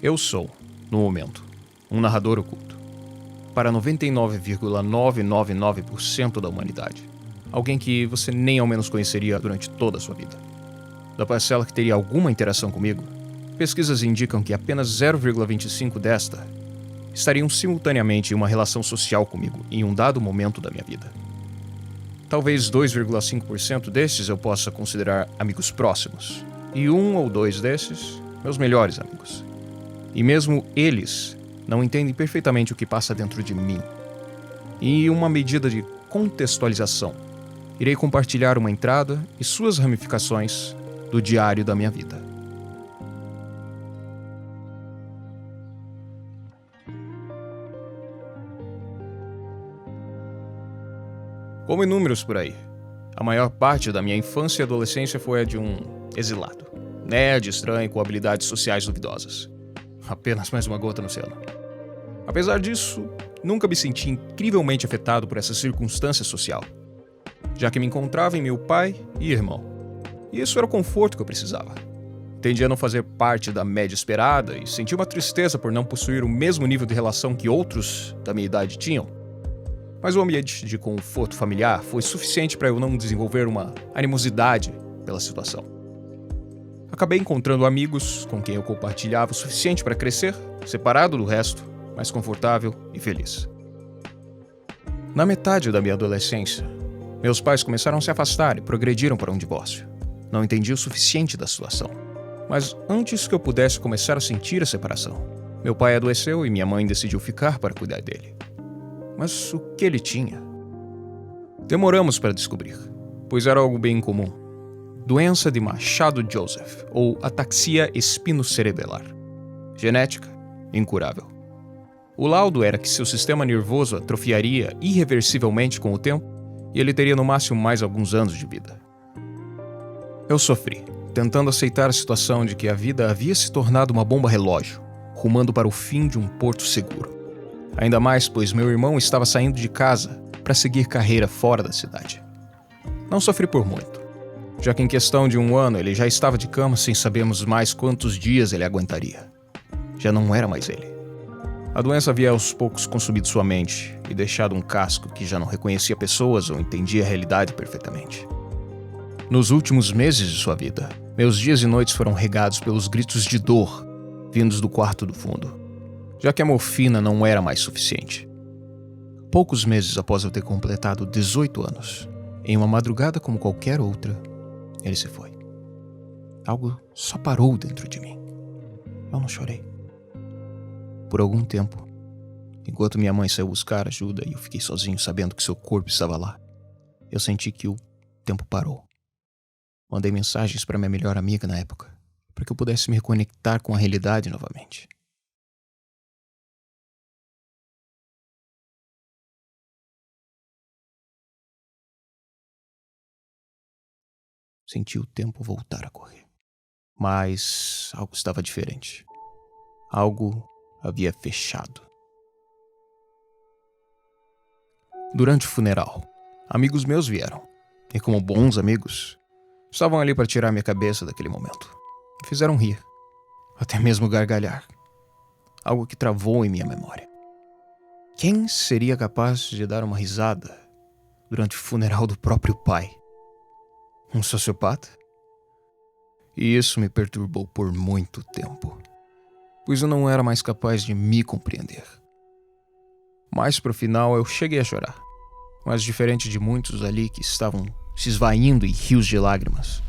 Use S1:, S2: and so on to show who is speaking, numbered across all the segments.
S1: Eu sou, no momento, um narrador oculto. Para 99,999% da humanidade. Alguém que você nem ao menos conheceria durante toda a sua vida. Da parcela que teria alguma interação comigo, pesquisas indicam que apenas 0,25 desta estariam simultaneamente em uma relação social comigo em um dado momento da minha vida. Talvez 2,5% destes eu possa considerar amigos próximos, e 1 ou 2 desses, meus melhores amigos. E mesmo eles não entendem perfeitamente o que passa dentro de mim. E uma medida de contextualização, irei compartilhar uma entrada e suas ramificações do diário da minha vida. Como inúmeros por aí, a maior parte da minha infância e adolescência foi a de um exilado, nerd estranho com habilidades sociais duvidosas. Apenas mais uma gota no oceano. Apesar disso, nunca me senti incrivelmente afetado por essa circunstância social, já que me encontrava em meu pai e irmão. E isso era o conforto que eu precisava. Tendia a não fazer parte da média esperada e sentia uma tristeza por não possuir o mesmo nível de relação que outros da minha idade tinham. Mas o ambiente de conforto familiar foi suficiente para eu não desenvolver uma animosidade pela situação. Acabei encontrando amigos com quem eu compartilhava o suficiente para crescer, separado do resto, mais confortável e feliz. Na metade da minha adolescência, meus pais começaram a se afastar e progrediram para um divórcio. Não entendi o suficiente da situação. Mas antes que eu pudesse começar a sentir a separação, meu pai adoeceu e minha mãe decidiu ficar para cuidar dele. Mas o que ele tinha? Demoramos para descobrir, pois era algo bem incomum. Doença de Machado-Joseph, ou ataxia espinocerebelar. Genética, incurável. O laudo era que seu sistema nervoso atrofiaria irreversivelmente com o tempo e ele teria no máximo mais alguns anos de vida. Eu sofri, tentando aceitar a situação de que a vida havia se tornado uma bomba relógio, rumando para o fim de um porto seguro. Ainda mais pois meu irmão estava saindo de casa para seguir carreira fora da cidade. Não sofri por muito, já que em questão de 1 ano ele já estava de cama sem sabermos mais quantos dias ele aguentaria. Já não era mais ele. A doença havia aos poucos consumido sua mente e deixado um casco que já não reconhecia pessoas ou entendia a realidade perfeitamente. Nos últimos meses de sua vida, meus dias e noites foram regados pelos gritos de dor vindos do quarto do fundo, já que a morfina não era mais suficiente. Poucos meses após eu ter completado 18 anos, em uma madrugada como qualquer outra, ele se foi. Algo só parou dentro de mim. Eu não chorei. Por algum tempo, enquanto minha mãe saiu buscar ajuda e eu fiquei sozinho sabendo que seu corpo estava lá, eu senti que o tempo parou. Mandei mensagens para minha melhor amiga na época, para que eu pudesse me reconectar com a realidade novamente. Senti o tempo voltar a correr. Mas algo estava diferente. Algo havia fechado. Durante o funeral, amigos meus vieram. E como bons amigos, estavam ali para tirar minha cabeça daquele momento. Me fizeram rir. Até mesmo gargalhar. Algo que travou em minha memória. Quem seria capaz de dar uma risada durante o funeral do próprio pai? Um sociopata? E isso me perturbou por muito tempo, pois eu não era mais capaz de me compreender. Mais pro final eu cheguei a chorar, mas diferente de muitos ali que estavam se esvaindo em rios de lágrimas,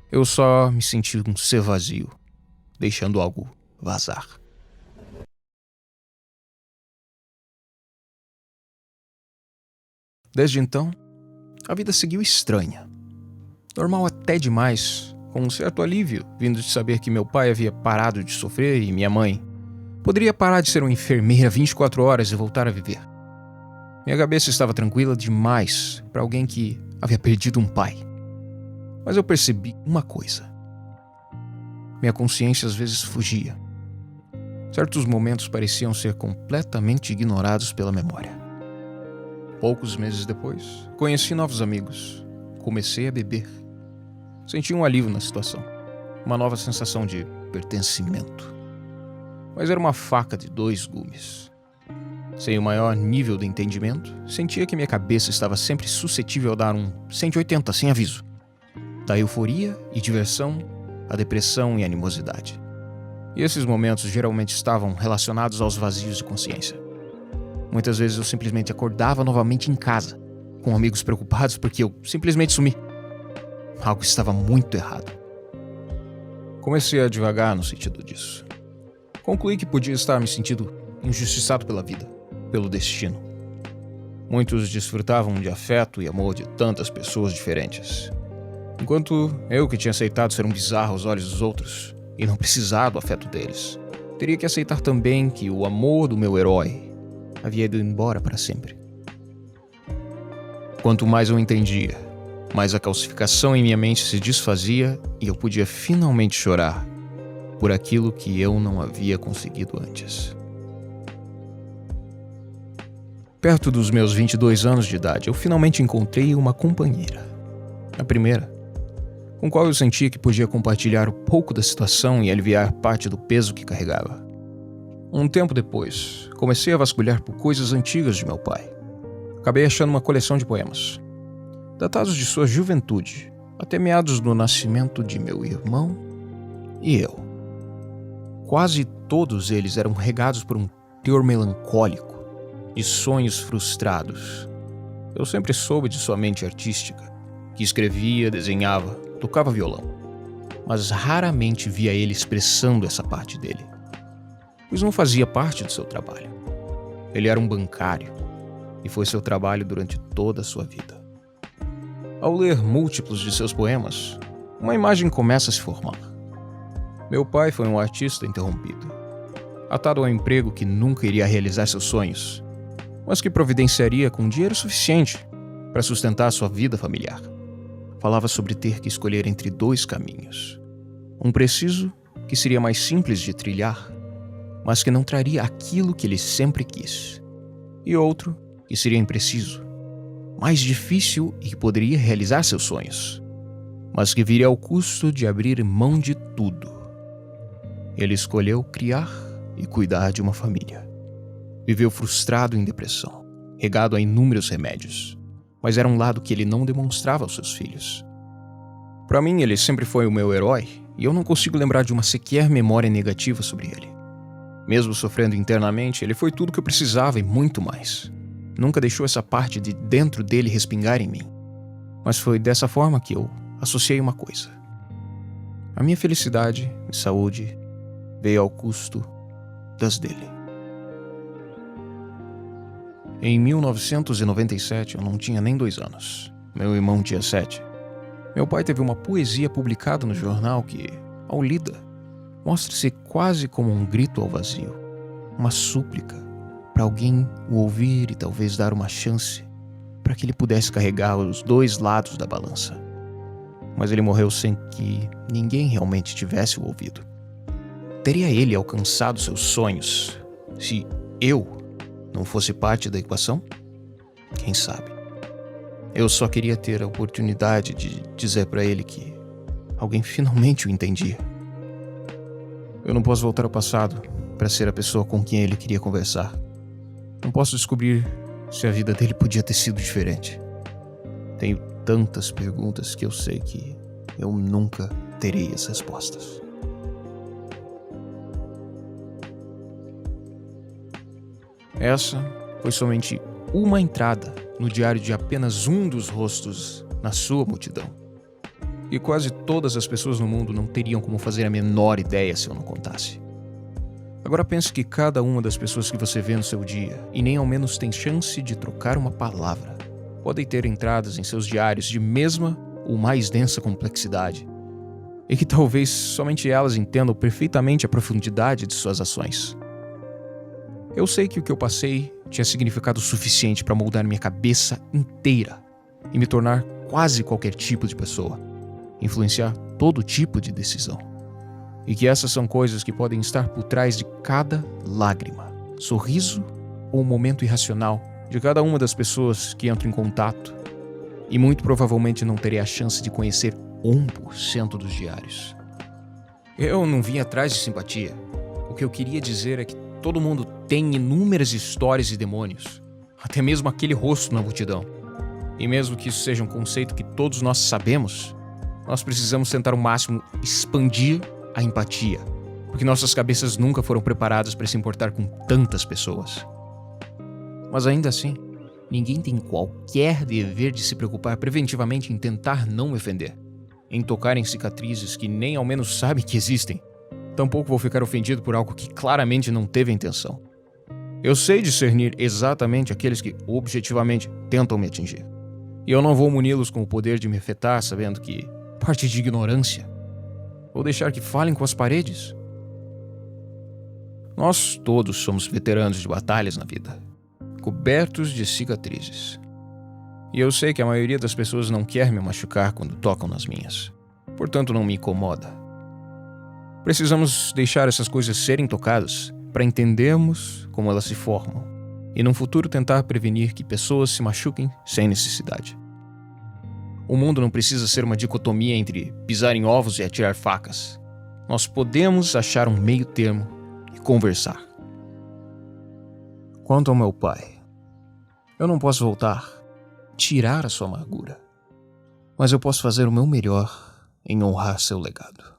S1: eu só me senti um ser vazio, deixando algo vazar. Desde então, a vida seguiu estranha. Normal até demais, com um certo alívio, vindo de saber que meu pai havia parado de sofrer e minha mãe poderia parar de ser uma enfermeira 24 horas e voltar a viver. Minha cabeça estava tranquila demais para alguém que havia perdido um pai. Mas eu percebi uma coisa. Minha consciência às vezes fugia. Certos momentos pareciam ser completamente ignorados pela memória. Poucos meses depois, conheci novos amigos. Comecei a beber. Senti um alívio na situação. Uma nova sensação de pertencimento. mas era uma faca de 2 gumes. Sem o maior nível de entendimento, sentia que minha cabeça estava sempre suscetível a dar um 180 sem aviso. Da euforia e diversão à depressão e animosidade. E esses momentos geralmente estavam relacionados aos vazios de consciência. Muitas vezes eu simplesmente acordava novamente em casa, com amigos preocupados porque eu simplesmente sumi. Algo estava muito errado. Comecei a divagar no sentido disso. Concluí que podia estar me sentindo injustiçado pela vida, pelo destino. Muitos desfrutavam de afeto e amor de tantas pessoas diferentes. Enquanto eu, que tinha aceitado ser um bizarro aos olhos dos outros e não precisar do afeto deles, teria que aceitar também que o amor do meu herói havia ido embora para sempre. Quanto mais eu entendia, mais a calcificação em minha mente se desfazia e eu podia finalmente chorar por aquilo que eu não havia conseguido antes. Perto dos meus 22 anos de idade, eu finalmente encontrei uma companheira. A primeira, com qual eu sentia que podia compartilhar um pouco da situação e aliviar parte do peso que carregava. Um tempo depois, comecei a vasculhar por coisas antigas de meu pai. Acabei achando uma coleção de poemas, datados de sua juventude, até meados do nascimento de meu irmão e eu. Quase todos eles eram regados por um teor melancólico, de sonhos frustrados. Eu sempre soube de sua mente artística, que escrevia, desenhava, tocava violão, mas raramente via ele expressando essa parte dele, pois não fazia parte do seu trabalho. Ele era um bancário, e foi seu trabalho durante toda a sua vida. Ao ler múltiplos de seus poemas, uma imagem começa a se formar. Meu pai foi um artista interrompido, atado ao emprego que nunca iria realizar seus sonhos, mas que providenciaria com dinheiro suficiente para sustentar sua vida familiar. Falava sobre ter que escolher entre 2 caminhos. Um preciso, que seria mais simples de trilhar, mas que não traria aquilo que ele sempre quis. E outro, que seria impreciso, mais difícil e que poderia realizar seus sonhos, mas que viria ao custo de abrir mão de tudo. Ele escolheu criar e cuidar de uma família. Viveu frustrado em depressão, regado a inúmeros remédios, mas era um lado que ele não demonstrava aos seus filhos. Para mim, ele sempre foi o meu herói e eu não consigo lembrar de uma sequer memória negativa sobre ele. Mesmo sofrendo internamente, ele foi tudo que eu precisava e muito mais. Nunca deixou essa parte de dentro dele respingar em mim. Mas foi dessa forma que eu associei uma coisa. A minha felicidade e saúde veio ao custo das dele. Em 1997, eu não tinha nem 2 anos. Meu irmão tinha 7. Meu pai teve uma poesia publicada no jornal que, ao lida, mostra-se quase como um grito ao vazio. Uma súplica para alguém o ouvir e talvez dar uma chance para que ele pudesse carregar os 2 lados da balança. Mas ele morreu sem que ninguém realmente tivesse o ouvido. Teria ele alcançado seus sonhos se eu não fosse parte da equação? Quem sabe? Eu só queria ter a oportunidade de dizer para ele que alguém finalmente o entendia. Eu não posso voltar ao passado para ser a pessoa com quem ele queria conversar. Não posso descobrir se a vida dele podia ter sido diferente. Tenho tantas perguntas que eu sei que eu nunca terei as respostas. Essa foi somente uma entrada no diário de apenas um dos rostos na sua multidão. E quase todas as pessoas no mundo não teriam como fazer a menor ideia se eu não contasse. Agora pense que cada uma das pessoas que você vê no seu dia, e nem ao menos tem chance de trocar uma palavra, podem ter entradas em seus diários de mesma ou mais densa complexidade, e que talvez somente elas entendam perfeitamente a profundidade de suas ações. Eu sei que o que eu passei tinha significado suficiente para moldar minha cabeça inteira e me tornar quase qualquer tipo de pessoa, influenciar todo tipo de decisão. E que essas são coisas que podem estar por trás de cada lágrima, sorriso ou momento irracional de cada uma das pessoas que entram em contato, e muito provavelmente não terei a chance de conhecer 1% dos diários. Eu não vim atrás de simpatia. O que eu queria dizer é que todo mundo tem inúmeras histórias de demônios, até mesmo aquele rosto na multidão. E mesmo que isso seja um conceito que todos nós sabemos, nós precisamos tentar ao máximo expandir a empatia, porque nossas cabeças nunca foram preparadas para se importar com tantas pessoas. Mas ainda assim, ninguém tem qualquer dever de se preocupar preventivamente em tentar não me ofender, em tocar em cicatrizes que nem ao menos sabem que existem. Tampouco vou ficar ofendido por algo que claramente não teve a intenção. Eu sei discernir exatamente aqueles que objetivamente tentam me atingir. E eu não vou muni-los com o poder de me afetar sabendo que parte de ignorância. Vou deixar que falem com as paredes. Nós todos somos veteranos de batalhas na vida, cobertos de cicatrizes. E eu sei que a maioria das pessoas não quer me machucar quando tocam nas minhas. Portanto, não me incomoda. Precisamos deixar essas coisas serem tocadas para entendermos como elas se formam e, no futuro, tentar prevenir que pessoas se machuquem sem necessidade. O mundo não precisa ser uma dicotomia entre pisar em ovos e atirar facas. Nós podemos achar um meio termo e conversar. Quanto ao meu pai, eu não posso voltar, tirar a sua amargura, mas eu posso fazer o meu melhor em honrar seu legado.